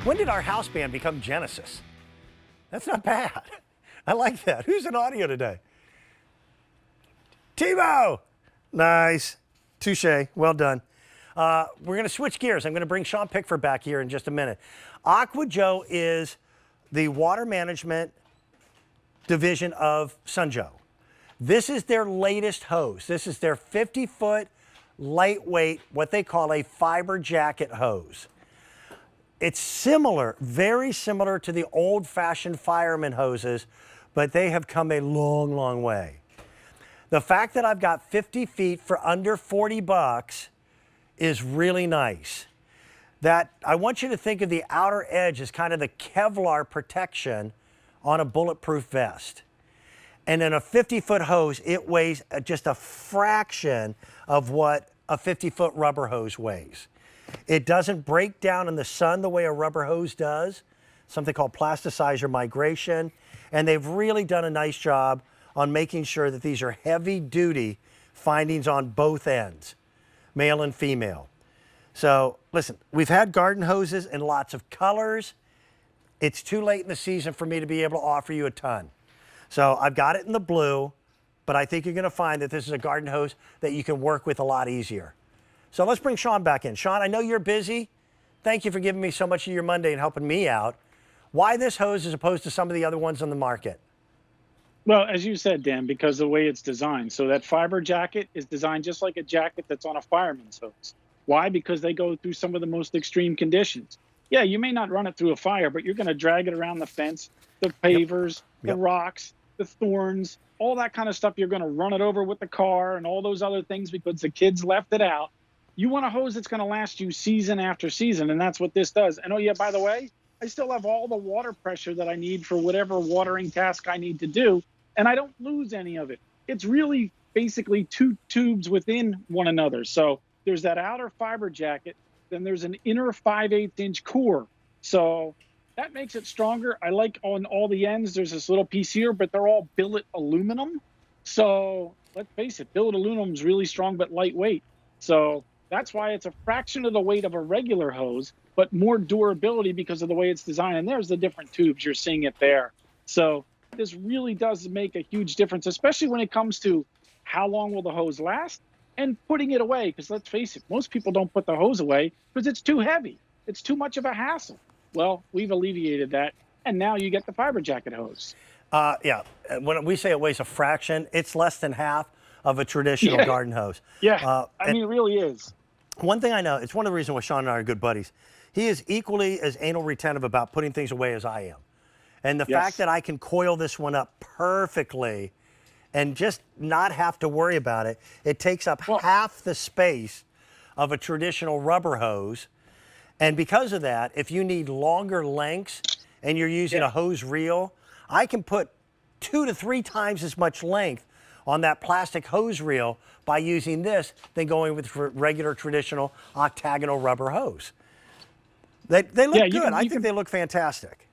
When did our house band become Genesis? That's not bad. I like that. Who's in audio today? Tebow! Nice. Touche. Well done. We're going to switch gears. I'm going to bring Sean Pickford back here in just a minute. Aqua Joe is the water management division of Sunjoe. This is their latest hose. This is their 50-foot lightweight, what they call a fiber jacket hose. It's similar, very similar to the old-fashioned fireman hoses, but they have come a long, long way. The fact that I've got 50 feet for under 40 bucks is really nice. That I want you to think of the outer edge as kind of the Kevlar protection on a bulletproof vest. And in a 50-foot hose, it weighs just a fraction of what a 50-foot rubber hose weighs. It doesn't break down in the sun the way a rubber hose does, something called plasticizer migration. And they've really done a nice job on making sure that these are heavy-duty findings on both ends, male and female. So listen, we've had garden hoses in lots of colors. It's too late in the season for me to be able to offer you a ton. So I've got it in the blue, but I think you're going to find that this is a garden hose that you can work with a lot easier. So let's bring Sean back in. Sean, I know you're busy. Thank you for giving me so much of your Monday and helping me out. Why this hose as opposed to some of the other ones on the market? Well, as you said, Dan, because of the way it's designed. So that fiber jacket is designed just like a jacket that's on a fireman's hose. Why? Because they go through some of the most extreme conditions. Yeah, you may not run it through a fire, but you're going to drag it around the fence, the pavers, the rocks, the thorns, all that kind of stuff. You're going to run it over with the car and all those other things because the kids left it out. You want a hose that's going to last you season after season, and that's what this does. And oh, yeah, by the way, I still have all the water pressure that I need for whatever watering task I need to do, and I don't lose any of it. It's really basically two tubes within one another. So there's that outer fiber jacket, then there's an inner 5/8 inch core. So that makes it stronger. I like on all the ends, there's this little piece here, but they're all billet aluminum. So let's face it, billet aluminum is really strong but lightweight. So that's why it's a fraction of the weight of a regular hose, but more durability because of the way it's designed. And there's the different tubes. You're seeing it there. So this really does make a huge difference, especially when it comes to how long will the hose last and putting it away. Because let's face it, most people don't put the hose away because it's too heavy. It's too much of a hassle. Well, we've alleviated that. And now you get the fiber jacket hose. Yeah, when we say it weighs a fraction, it's less than half of a traditional garden hose. Yeah, I mean, it really is. One thing I know, it's one of the reasons why Sean and I are good buddies. He is equally as anal retentive about putting things away as I am. And the fact that I can coil this one up perfectly and just not have to worry about it, it takes up half the space of a traditional rubber hose. And because of that, if you need longer lengths and you're using a hose reel, I can put 2 to 3 times as much length on that plastic hose reel by using this than going with regular traditional octagonal rubber hose. They look good. I think they look fantastic.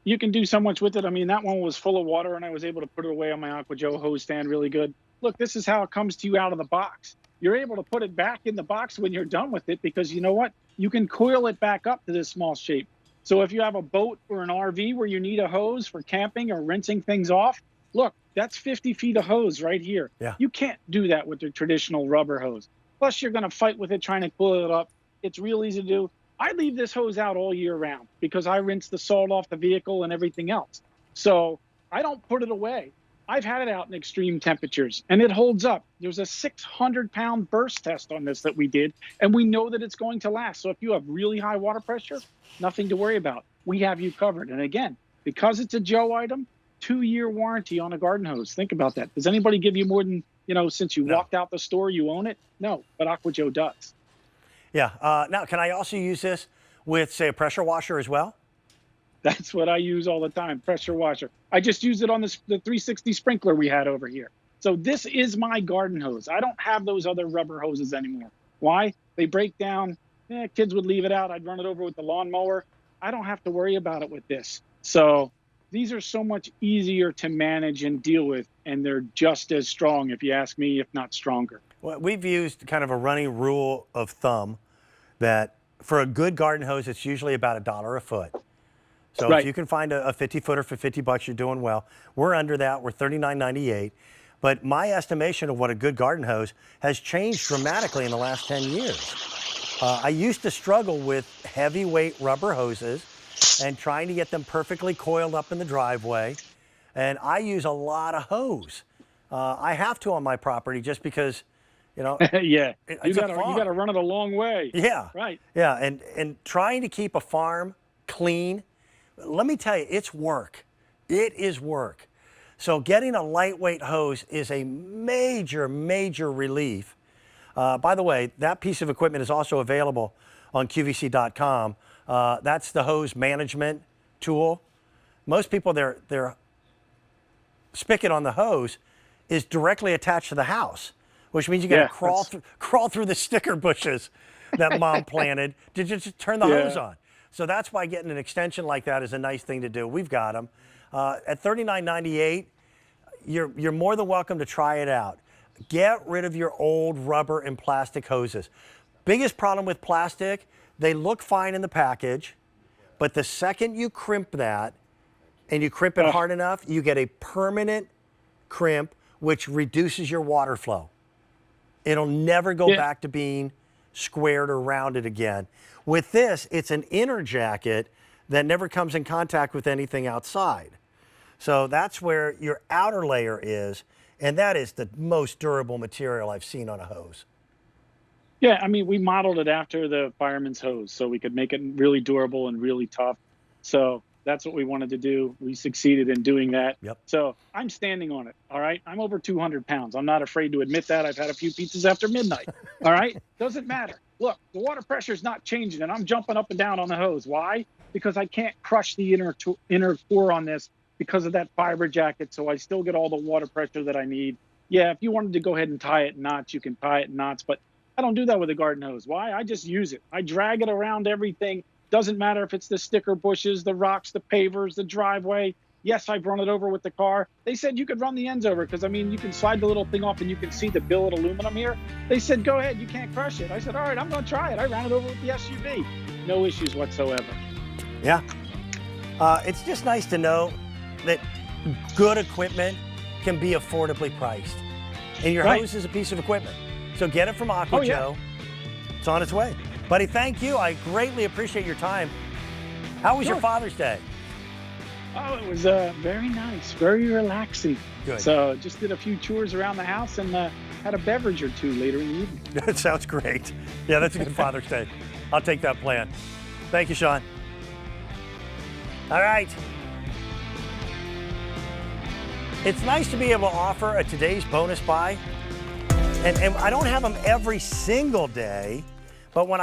You can do so much with it. I mean, that one was full of water, and I was able to put it away on my Aqua Joe hose stand really good. Look, this is how it comes to you out of the box. You're able to put it back in the box when you're done with it because you know what? You can coil it back up to this small shape. So if you have a boat or an RV where you need a hose for camping or rinsing things off, look, that's 50 feet of hose right here. Yeah. You can't do that with the traditional rubber hose. Plus, you're going to fight with it trying to coil it up. It's real easy to do. I leave this hose out all year round because I rinse the salt off the vehicle and everything else. So I don't put it away. I've had it out in extreme temperatures, and it holds up. There's a 600-pound burst test on this that we did, and we know that it's going to last. So if you have really high water pressure, nothing to worry about. We have you covered. And again, because it's a Joe item, 2-year warranty on a garden hose. Think about that. Does anybody give you more than, since you walked out the store, you own it? No, but Aqua Joe does. Yeah. Now, can I also use this with, say, a pressure washer as well? That's what I use all the time, pressure washer. I just use it on the 360 sprinkler we had over here. So this is my garden hose. I don't have those other rubber hoses anymore. Why? They break down. Kids would leave it out. I'd run it over with the lawnmower. I don't have to worry about it with this. So these are so much easier to manage and deal with, and they're just as strong, if you ask me, if not stronger. Well, we've used kind of a running rule of thumb that for a good garden hose, it's usually about $1 a foot. So Right. if you can find a 50-footer for $50, you're doing well. We're under that. We're $39.98. But my estimation of what a good garden hose has changed dramatically in the last 10 years. I used to struggle with heavyweight rubber hoses and trying to get them perfectly coiled up in the driveway. And I use a lot of hose. I have to on my property just because, Yeah, it's you a gotta farm. run it a long way. Yeah. Right. Yeah, and trying to keep a farm clean, let me tell you, it's work. It is work. So getting a lightweight hose is a major, major relief. By the way, that piece of equipment is also available on QVC.com. That's the hose management tool. Most people, their spigot on the hose is directly attached to the house, which means you got to crawl through the sticker bushes that mom planted to just turn the hose on. So that's why getting an extension like that is a nice thing to do. We've got them. At $39.98, you're more than welcome to try it out. Get rid of your old rubber and plastic hoses. Biggest problem with plastic, they look fine in the package, but the second you crimp that and you crimp it hard enough, you get a permanent crimp, which reduces your water flow. It'll never go back to being squared or rounded again. With this, it's an inner jacket that never comes in contact with anything outside. So that's where your outer layer is, and that is the most durable material I've seen on a hose. Yeah, I mean, we modeled it after the fireman's hose so we could make it really durable and really tough. So that's what we wanted to do. We succeeded in doing that. Yep. So I'm standing on it, all right? I'm over 200 pounds. I'm not afraid to admit that. I've had a few pizzas after midnight, all right? Doesn't matter. Look, the water pressure is not changing, and I'm jumping up and down on the hose. Why? Because I can't crush the inner core on this because of that fiber jacket, so I still get all the water pressure that I need. Yeah, if you wanted to go ahead and tie it in knots, you can tie it in knots, but I don't do that with a garden hose. Why? I just use it. I drag it around everything. Doesn't matter if it's the sticker bushes, the rocks, the pavers, the driveway. Yes, I've run it over with the car. They said you could run the ends over because, I mean, you can slide the little thing off and you can see the billet aluminum here. They said, go ahead, you can't crush it. I said, all right, I'm going to try it. I ran it over with the SUV. No issues whatsoever. Yeah. It's just nice to know that good equipment can be affordably priced. And your hose is a piece of equipment. So get it from Aqua Joe. It's on its way. Buddy, thank you. I greatly appreciate your time. How was your Father's Day? Oh, it was very nice, very relaxing. Good. So just did a few chores around the house and had a beverage or two later in the evening. That sounds great. Yeah, that's a good Father's Day. I'll take that plan. Thank you, Sean. All right. It's nice to be able to offer a today's bonus buy. And I don't have them every single day, but when I